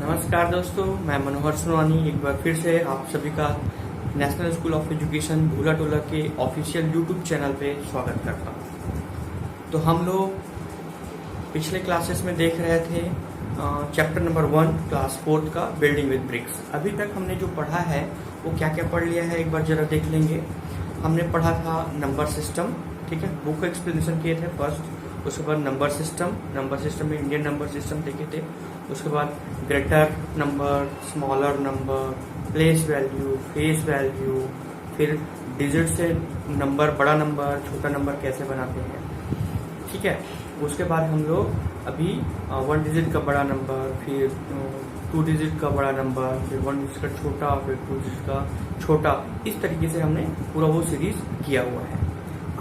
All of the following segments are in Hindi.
नमस्कार दोस्तों, मैं मनोहर सोनवानी एक बार फिर से आप सभी का नेशनल स्कूल ऑफ एजुकेशन भूला टोला के ऑफिशियल यूट्यूब चैनल पे स्वागत करता हूँ। तो हम लोग पिछले क्लासेस में देख रहे थे चैप्टर नंबर 1 क्लास 4 का बिल्डिंग विद ब्रिक्स। अभी तक हमने जो पढ़ा है वो क्या क्या पढ़ लिया है एक बार जरा देख लेंगे। हमने पढ़ा था नंबर सिस्टम, ठीक है, बुक एक्सप्लेनेशन किए थे फर्स्ट। उसके बाद नंबर सिस्टम में इंडियन नंबर सिस्टम देखे थे। उसके बाद greater number, smaller number, place value, face value, फिर डिजिट से नंबर, बड़ा नंबर, छोटा नंबर कैसे बनाते हैं, ठीक है। उसके बाद हम लोग अभी 1 डिजिट का बड़ा नंबर, फिर 2 डिजिट का बड़ा नंबर, फिर 1 डिजिट का छोटा, फिर 2 डिजिट का छोटा, इस तरीके से हमने पूरा वो सीरीज किया हुआ है।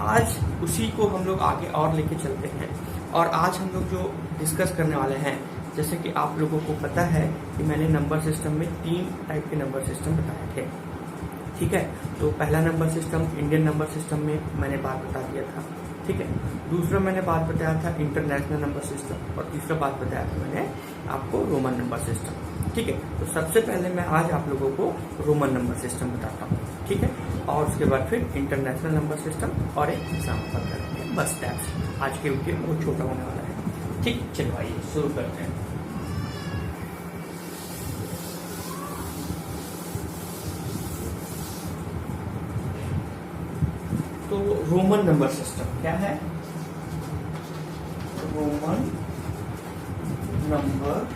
आज उसी को हम लोग आगे और लेके चलते हैं। और आज हम लोग जो डिस्कस करने वाले हैं, जैसे कि आप लोगों को पता है कि मैंने नंबर सिस्टम में 3 टाइप के नंबर सिस्टम बताए थे, ठीक है। तो पहला number system Indian number system में मैंने बात बता दिया था, ठीक है। दूसरा मैंने बात बताया था इंटरनेशनल नंबर सिस्टम, और तीसरा बात बताया था मैंने आपको रोमन नंबर सिस्टम, ठीक है। तो सबसे पहले मैं आज आप लोगों को रोमन नंबर सिस्टम बताता हूँ, ठीक है। और उसके बाद फिर इंटरनेशनल नंबर सिस्टम और एक एग्जाम्पल करेंगे, बस टैप्स। आज के वीडियो बहुत छोटा होने वाला है, ठीक। चलो आइए शुरू करते हैं। तो रोमन नंबर सिस्टम क्या है? रोमन नंबर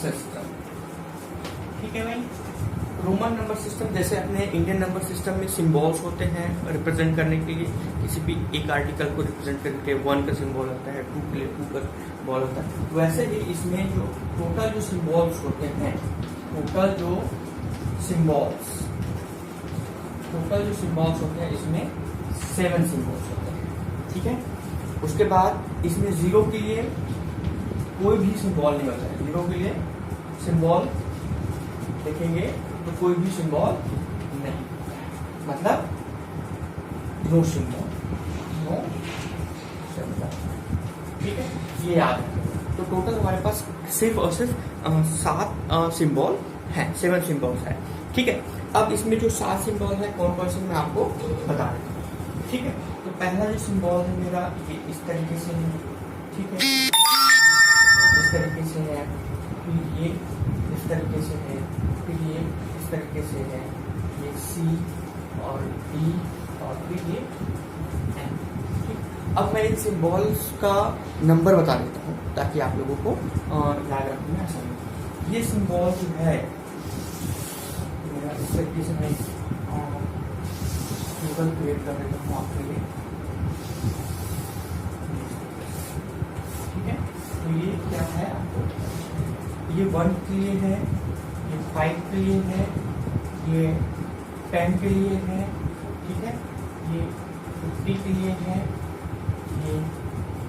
सिस्टम, ठीक है भाई। रोमन नंबर सिस्टम जैसे अपने इंडियन नंबर सिस्टम में सिंबल्स होते हैं रिप्रेजेंट करने के लिए, किसी भी एक आर्टिकल को रिप्रेजेंट करके 1 का सिंबल होता है, 2 के लिए 2 का सिंबल होता है। वैसे ही इसमें जो टोटल जो सिंबल्स होते हैं, टोटल जो सिंबल्स होते हैं इसमें 7 सिंबल्स होते हैं, ठीक है। उसके बाद इसमें 0 के लिए कोई भी सिंबल नहीं होता है। 0 के लिए सिंबल देखेंगे तो कोई भी सिंबल नहीं, मतलब नो सिंबल, ठीक है। ये याद है। तो टोटल हमारे पास सिर्फ और सिर्फ 7 सिंबल है, 7 सिंबल्स है, ठीक है। अब इसमें जो 7 सिंबल है कौन कौन से मैं आपको बता देता हूँ, ठीक है। तो पहला जो सिंबल है मेरा ये इस तरीके से है, ठीक है, इस तरीके से है, फिर ये इस तरीके से है, फिर ये इस तरीके से है, ये C और D और फिर ये N, ठीक। अब मैं इन सिंबल्स का नंबर बता देता हूँ ताकि आप लोगों को याद रखने में आसानी हो। ये सिंबल जो है इस तरीके से मैं टेबल क्रिएट कर देता हूँ आपके लिए, ठीक है। तो ये क्या है आपको, ये 1 के लिए है, ये 5 के लिए है, ये 10 के लिए है, ठीक है, ये 50 के लिए है, ये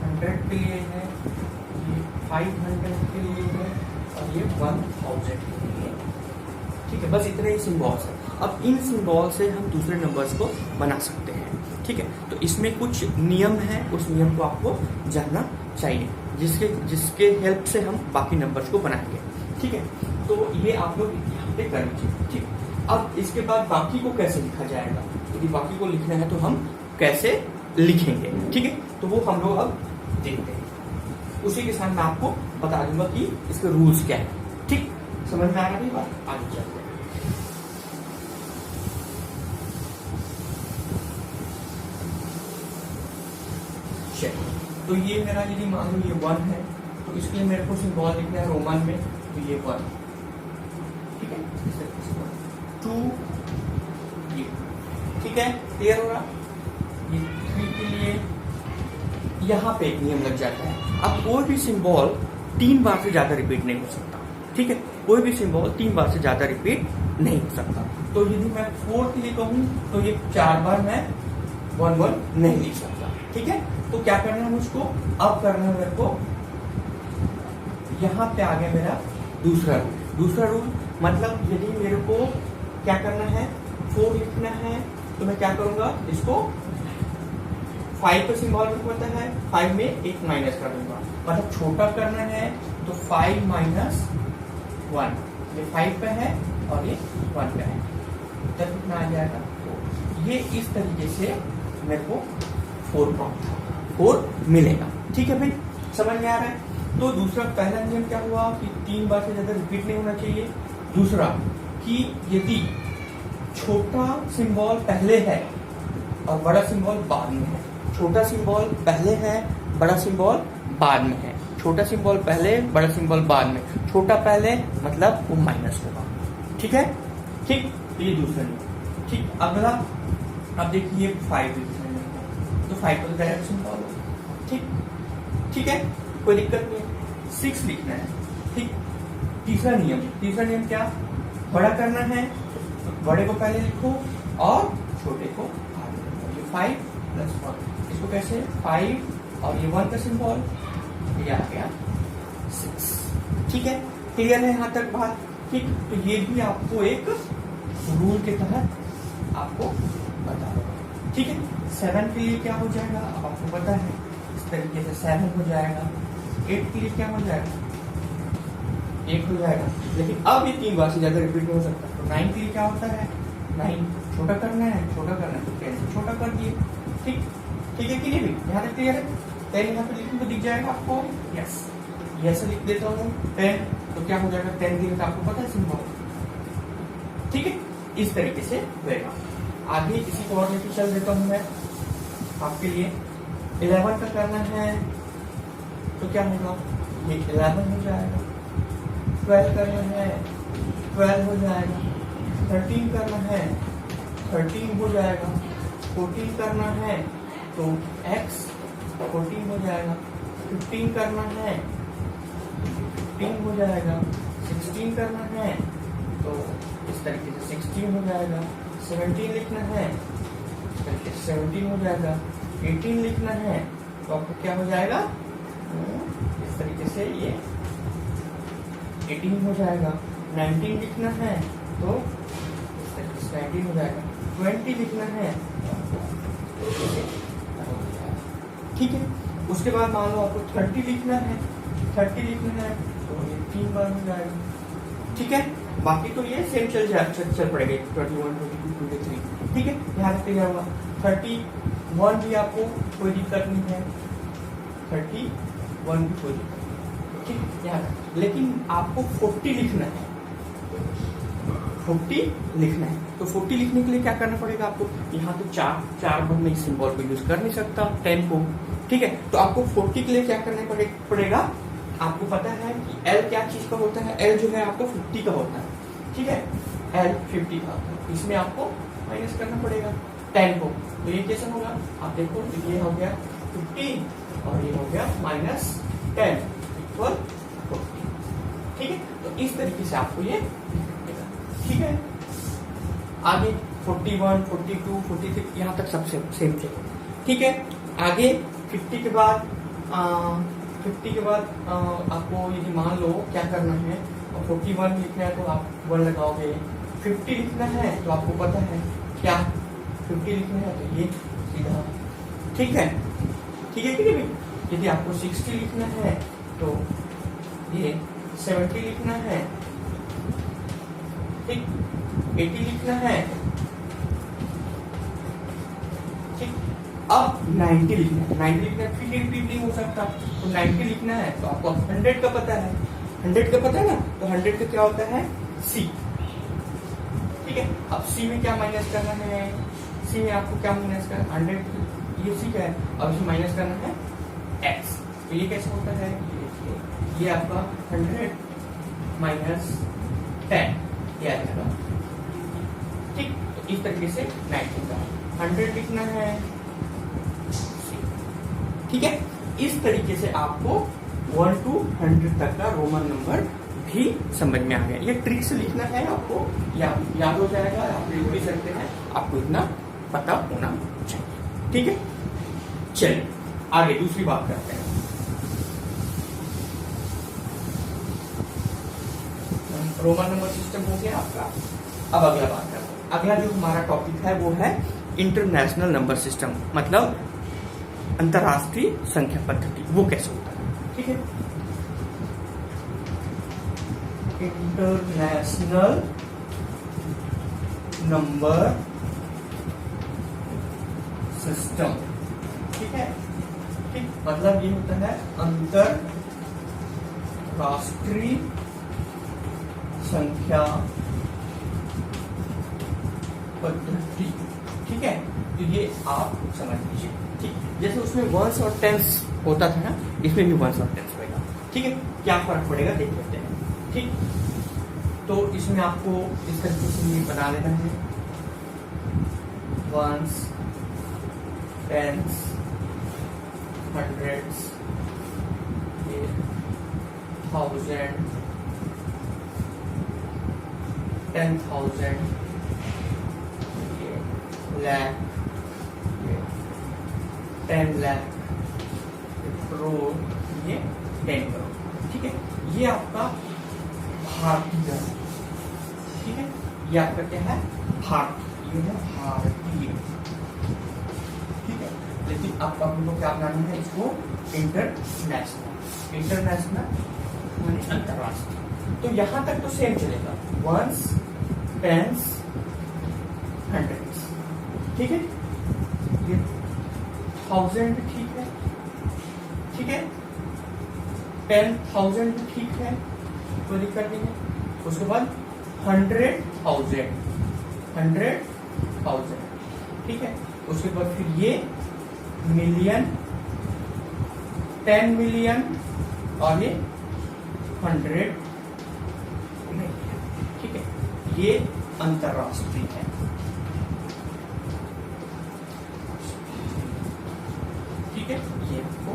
100 के लिए है, ये 500 के लिए है, और ये 1000 के लिए है, ठीक है। बस इतने ही सिंबल्स हैं। अब इन सिंबल से हम दूसरे नंबर्स को बना सकते हैं, ठीक है। तो इसमें कुछ नियम है, उस नियम को आपको जानना चाहिए, जिसके हेल्प से हम बाकी नंबर्स को बनाएंगे, ठीक है। तो ये आप लोग यहाँ पे कर लीजिए, ठीक है। अब इसके बाद बाकी को कैसे लिखा जाएगा, यदि बाकी को लिखना है तो हम कैसे लिखेंगे, ठीक है। तो वो हम लोग अब देखते हैं। उसी के साथ मैं आपको बता दूंगा कि इसके रूल्स क्या है, ठीक। समझ में आ रहा है बात? आगे चलते हैं। तो ये मेरा यदि मान लो ये 1 है, तो इसके लिए मेरे को सिंबल लिखना है रोमन में, तो ये 1, ठीक है। 2 ये, ठीक है, क्लियर हो रहा। ये 3 के लिए यहाँ पे एक नियम लग जाता है, अब कोई भी सिंबल 3 बार से ज्यादा रिपीट नहीं हो सकता, ठीक है। कोई भी सिंबल 3 बार से ज्यादा रिपीट नहीं हो सकता। तो यदि मैं 4 के लिए कहूँ तो ये 4 बार मैं 1 नहीं लिख सकता, ठीक है। तो क्या करना है मुझको, अब करना है मेरे को, यहाँ पे आ गया मेरा दूसरा रूल, मतलब यदि मेरे को क्या करना है, 4 लिखना है तो मैं क्या करूंगा, इसको 5 का सिंबल मेरे को पता है, 5 में एक माइनस कर दूंगा, मतलब छोटा करना है तो 5 माइनस 1, ये 5 पे है और ये 1 पे है, तब कितना आ जाएगा। तो ये इस तरीके से मेरे को 4 मिलेगा। ठीक है भाई, समझ में आ रहा है। तो दूसरा, पहला नियम क्या हुआ कि 3 बार से ज्यादा रिपीट नहीं होना चाहिए। दूसरा कि यदि छोटा सिंबल पहले है और बड़ा सिंबल बाद में है, छोटा सिंबल पहले है, बड़ा सिंबल बाद में है, छोटा सिंबल पहले, बड़ा सिंबल बाद में, छोटा पहले मतलब वो माइनस होगा। ठीक है, ठीक, ये दूसरा नियम। ठीक, अगला अब देखिए 5 तो 5 को डायरेक्ट सिंबल होगा। ठीक, ठीक है, कोई दिक्कत नहीं। 6 लिखना है। ठीक, तीसरा नियम क्या, बड़ा करना है तो बड़े को पहले लिखो और छोटे को आगे लिखो। ये 5 प्लस 1, इसको कैसे 5 और ये 1 का सिंबल, ये आ गया 6। ठीक है, क्लियर है यहाँ तक बात। ठीक, तो ये भी आपको एक रूल के तहत आपको बता दो। ठीक है, 7 के लिए क्या हो जाएगा, अब आपको पता है, इस तरीके से 7 हो जाएगा। 8 के लिए क्या हो जाएगा, 1 हो जाएगा। लेकिन अब ये 3 बार से ज्यादा रिपीट नहीं हो सकता। तो 9 के लिए क्या होता है, 9 छोटा करना है तो कैसे छोटा कर दिए। ठीक, ठीक है कि नहीं भी, यहाँ तक क्लियर है। 10 यहाँ पे लिखने को दिख जाएगा आपको, यस, ऐसे लिख देता हूँ 10, तो क्या हो जाएगा 10 के लिए आपको पता है सिंबल। ठीक है, इस तरीके से होगा। आगे इसी को और लेके चल देता हूँ मैं आपके लिए। 11 का करना है तो क्या होगा, ये 11 हो जाएगा। 12 करना है 12 हो जाएगा। 13 करना है 13 हो जाएगा। 14 करना है तो x 14 हो जाएगा। 15 करना है 15 हो जाएगा। 16 करना है तो इस तरीके से 16 हो जाएगा। 17 लिखना है इस तरीके से 17 हो जाएगा। 18 लिखना है तो आपको क्या हो जाएगा, इस तरीके से ये 18 हो जाएगा। 19 लिखना है तो इस तरीके से 19 हो जाएगा। 20 लिखना है, ठीक है। उसके बाद मान लो आपको 30 लिखना है, 30 लिखना है तो ये 3 बार हो जाएगा। ठीक है, बाकी तो ये सेम चल पड़ेगा 21, 22, 23। ठीक है, यहाँ रखते क्या हुआ 31 भी आपको कोई दिक्कत नहीं है, 31 भी कोई दिक्कत नहीं। ठीक है, यहाँ लेकिन आपको 40 लिखना है, 40 लिखना है। तो 40 लिखने के लिए क्या करना पड़ेगा आपको, यहाँ तो चार बार मैं इस सिंबल को यूज कर नहीं सकता 10 को। ठीक है, तो आपको 40 के लिए क्या करना पड़ेगा, आपको पता है कि L क्या चीज का होता है, L जो है आपको 50 का होता है। ठीक है, L 50 का होता है, इसमें आपको माइनस करना पड़ेगा 10 को। तो ये कैसे होगा, आप देखो ये हो गया 50 और ये हो गया -10 इक्वल 40। ठीक है, तो इस तरीके से आपको ये मिलेगा। ठीक है, आगे 41, 42, 43 यहाँ तक सब सेम चलेगा। ठीक है, आगे 50 के बाद आपको यदि मान लो क्या करना है, 41 लिखना है तो आप 1 लगाओगे। 50 लिखना है तो आपको पता है क्या 50 लिखना है तो ये सीधा। ठीक है, ठीक है कि नहीं। यदि आपको 60 लिखना है तो ये 70 लिखना है, ठीक, 80 लिखना है, ठीक। अब 90 लिखना है, 90 लिखना है, फिर रिपीट नहीं हो सकता, तो 90 लिखना है तो आपको 100 का पता है, 100 का पता है ना, तो 100 का क्या होता है C। ठीक है, अब C में क्या माइनस करना है, C में आपको क्या माइनस करना, 100 ये C का है, अब इसे माइनस करना है X। तो ये कैसे होता है, ये आपका 100 माइनस 10 ये आ जाएगा। ठीक, तो इस तरीके से 90 का 100 लिखना है। ठीक है, इस तरीके से आपको 1 to 100 तक का रोमन नंबर भी समझ में आ गया। ये ट्रिक से लिखना है आपको, याद हो जाएगा, आप लिख भी सकते हैं, आपको इतना पता होना चाहिए। ठीक है, चलिए आगे दूसरी बात करते हैं। रोमन नंबर सिस्टम हो गया आपका। अब अगला बात करते हैं। अगला जो हमारा टॉपिक है वो है इंटरनेशनल नंबर सिस्टम, मतलब अंतरराष्ट्रीय संख्या पद्धति, वो कैसे होता है, ठीक है। इंटरनेशनल नंबर सिस्टम, ठीक है, ठीक, मतलब ये होता है अंतरराष्ट्रीय संख्या पद्धति, ठीक है। तो ये आप समझ लीजिए, ठीक। जैसे उसमें वंस और टेंस होता था ना, इसमें भी वंस और टेंस होगा, ठीक है। क्या फर्क पड़ेगा देख लेते हैं, ठीक। तो इसमें आपको इस तरीके से बना लेना है, ones, tens, hundreds, thousand, 10,000, lakh, 10 lakh, crore, ये 10 करोड़, ठीक है। ये आपका भारतीय, ठीक है। ये आपका क्या है, भारतीय, ये है भारतीय, ठीक है। लेकिन आपका हमको क्या बनाना है, इसको इंटरनेशनल, इंटरनेशनल माने अंतरराष्ट्रीय। तो यहां तक तो सेम चलेगा, वंस, टेंस, हंड्रेड्स, ठीक है। ये 1000 भी ठीक है, ठीक है। 10,000 भी ठीक है, तो कर देंगे। उसके बाद 100,000, 100,000, ठीक है। उसके बाद फिर ये मिलियन, 10 मिलियन, और ये 100 मिलियन, ठीक है। ये अंतरराष्ट्रीय है, ठीक है। ये आपको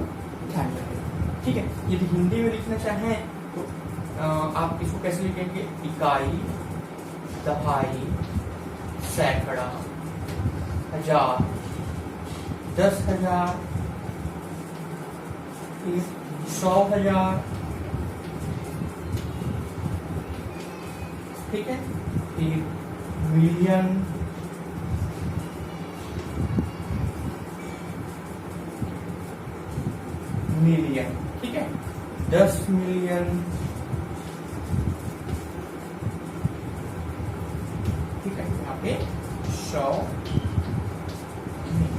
ध्यान रखना, ठीक है। यदि हिंदी में लिखना चाहें तो आप इसको कैसे लिखेंगे, इकाई, दहाई, सैकड़ा, हजार, 10,000, 100,000, ठीक है। फिर मिलियन, मिलियन, ठीक है। 10 मिलियन, ठीक है। यहाँ पे 100 मिलियन,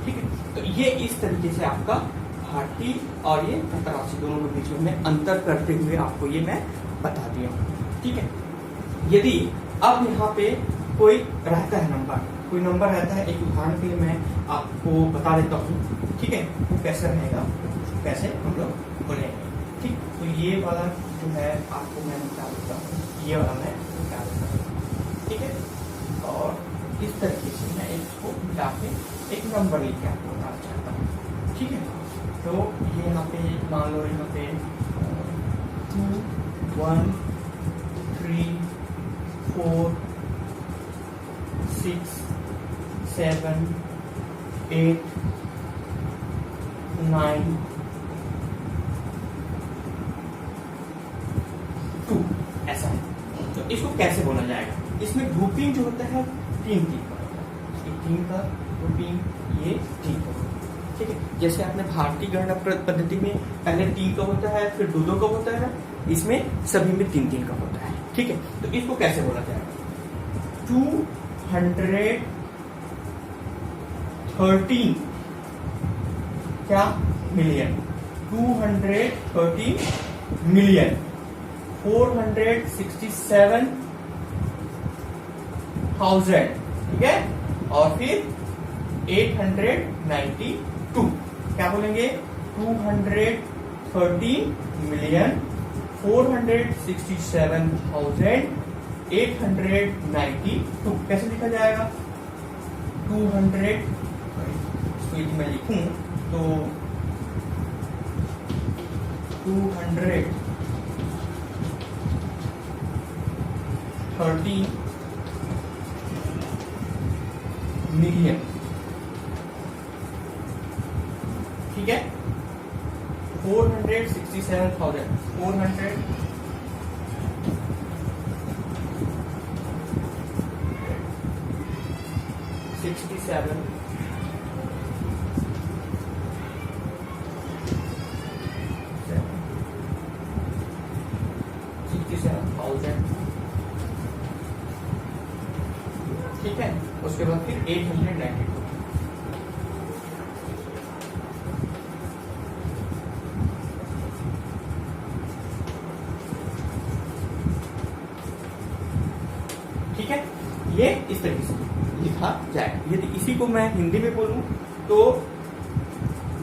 ठीक है। तो ये इस तरीके से आपका भारतीय और ये अंतरराष्ट्रीय दोनों के बीच में अंतर करते हुए आपको ये मैं बता दिया हूँ, ठीक है। यदि अब यहाँ पे कोई रहता है नंबर, कोई नंबर रहता है, एक उदाहरण के लिए मैं आपको बता देता हूँ, ठीक है। वो कैसे रहेगा, कैसे हम लोग बोलेंगे, ठीक। तो ये वाला जो है आपको मैं बता देता हूँ, ये वाला मैं बता देता हूँ, ठीक है। और इस तरीके से मैं इसको मिला के एक नंबर लेके आपको बताना चाहता हूँ, ठीक है। तो ये यहाँ पे मान लो, यहाँ पे 2, 1, 3, 4, 6, 7, 8, 9, 2 ऐसा है। तो इसको कैसे बोला जाएगा, इसमें ग्रुपिंग जो होता है 3 का होता है, 3 का ग्रुपिंग, ये 3 का, ठीक है। जैसे आपने भारतीय गणना पद्धति में पहले 3 का होता है, फिर 2 का होता है, इसमें सभी में 3 का होता है, ठीक है। तो इसको कैसे बोला जाएगा, 213 क्या मिलियन, 213 मिलियन, 467,000, ठीक है। और फिर 892, क्या बोलेंगे, 213 मिलियन, 467,892, कैसे लिखा जाएगा, 200, इसको मैं लिखूं तो 213 मिलियन, ठीक है। 467,000, 400 67,000, 67 67,000, ठीक है। उसके बाद फिर 892, ठीक है। ये इस तरीके से लिखा जाए। यदि इसी को मैं हिंदी में बोलूं तो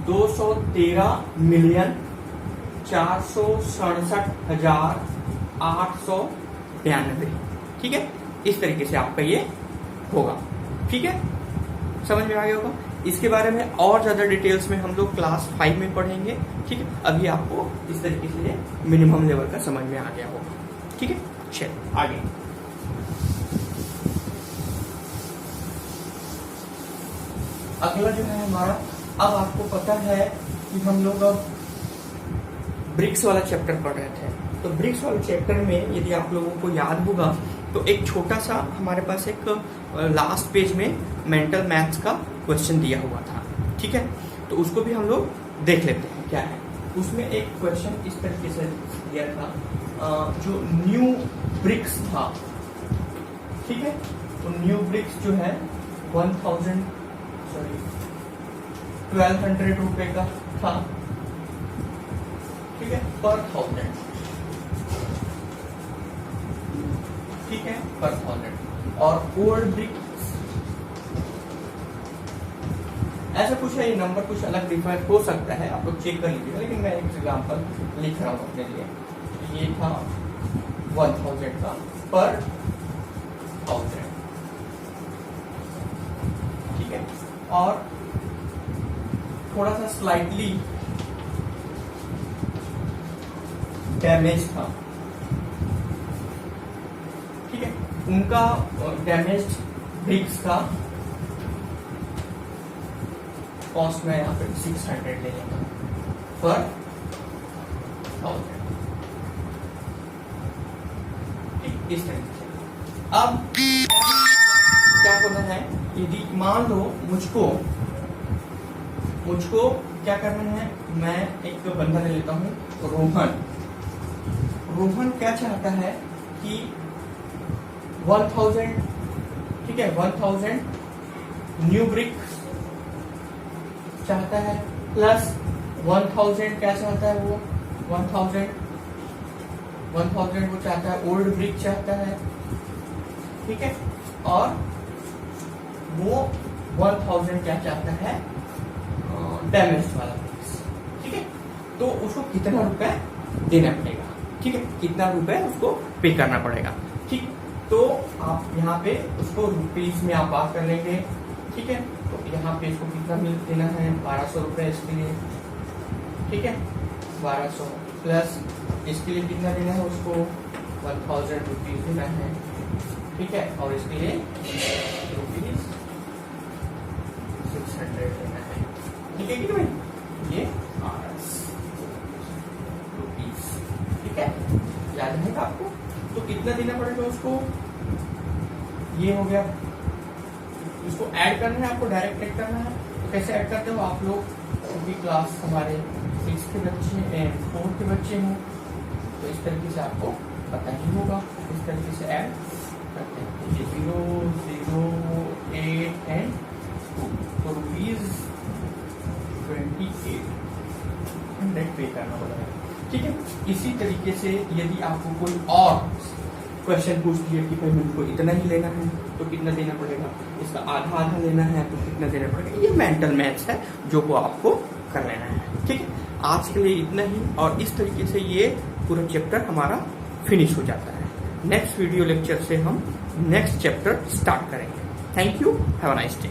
213,467,892, ठीक है। इस तरीके से आपका ये होगा, ठीक है। समझ में आ गया होगा। इसके बारे में और ज्यादा डिटेल्स में हम लोग क्लास 5 में पढ़ेंगे, ठीक है। अभी आपको इस तरीके से मिनिमम लेवल का समझ में आ गया होगा, ठीक है। चलिए आगे। अगला जो है हमारा, अब आपको पता है कि हम लोग अब ब्रिक्स वाला चैप्टर पढ़ रहे थे। तो ब्रिक्स वाले चैप्टर में यदि आप लोगों को याद होगा तो एक छोटा सा हमारे पास एक लास्ट पेज में मेंटल मैथ्स का क्वेश्चन दिया हुआ था, ठीक है। तो उसको भी हम लोग देख लेते हैं क्या है। उसमें एक क्वेश्चन इस तरीके से दिया था, जो न्यू ब्रिक्स था, ठीक है। तो न्यू ब्रिक्स जो है 1200 रुपए का था, ठीक है, पर 1000, ठीक है, पर 1000। और ओल्ड ब्रिक्स ऐसा कुछ है, ये नंबर कुछ अलग डिफाइन हो सकता है, आप लोग चेक कर लीजिएगा, लेकिन मैं एक एग्जांपल लिख रहा हूँ अपने लिए। ये था 1000 का पर 1000, ठीक है। और थोड़ा सा स्लाइटली डैमेज था, ठीक है। उनका डैमेज्ड ब्रिक्स का कॉस्ट में यहाँ पे 600 ले लेंगे पर 1000, इस तरीके से। अब क्या करना है, यदि मान लो मुझको क्या करना है, मैं एक बंदा ले लेता हूँ रोहन क्या चाहता है कि 1000, ठीक है, 1000 न्यू ब्रिक्स चाहता है, प्लस 1000 क्या चाहता है, वो 1000 वो चाहता है ओल्ड ब्रिक चाहता है, ठीक है। और वो 1000 क्या चाहता है, डैमेज वाला ब्रिक्स, ठीक है। तो उसको कितना रुपए देना पड़ेगा, ठीक है, कितना रुपए उसको पे करना पड़ेगा, ठीक। तो आप यहाँ पे उसको रुपीज में आप बात कर लेंगे, ठीक है। तो यहाँ पे इसको कितना मिल देना है, 1200 रुपए इसके लिए, ठीक है, 1200 प्लस इसके लिए कितना देना है उसको 1000 रुपीज देना है, ठीक है। और इसके लिए रुपीज 600 देना है, ठीक है कि भाई, ये रुपीज, ठीक है, याद है आपको। तो कितना देना पड़ेगा उसको, ये हो गया। इसको ऐड करना है आपको, डायरेक्ट ऐड करना है। तो कैसे ऐड करते हो आप लोग, क्योंकि क्लास हमारे 6 के बच्चे 4 के बच्चे हैं, तो इस तरीके से आपको पता ही होगा, इस तरीके से ऐड करते हैं। 0, 0, 8 एंड 2, तो रुपीज 2800 पे करना पड़ेगा, ठीक है। इसी तरीके से यदि आपको कोई और क्वेश्चन पूछ दिया कि भाई मुझको इतना ही लेना है तो कितना देना पड़ेगा, इसका आधा आधा लेना है तो कितना देना पड़ेगा, ये मेंटल मैथ्स है जो को आपको कर लेना है, ठीक है। आज के लिए इतना ही, और इस तरीके से ये पूरा चैप्टर हमारा फिनिश हो जाता है। नेक्स्ट वीडियो लेक्चर से हम नेक्स्ट चैप्टर स्टार्ट करेंगे। Thank you, have a nice day.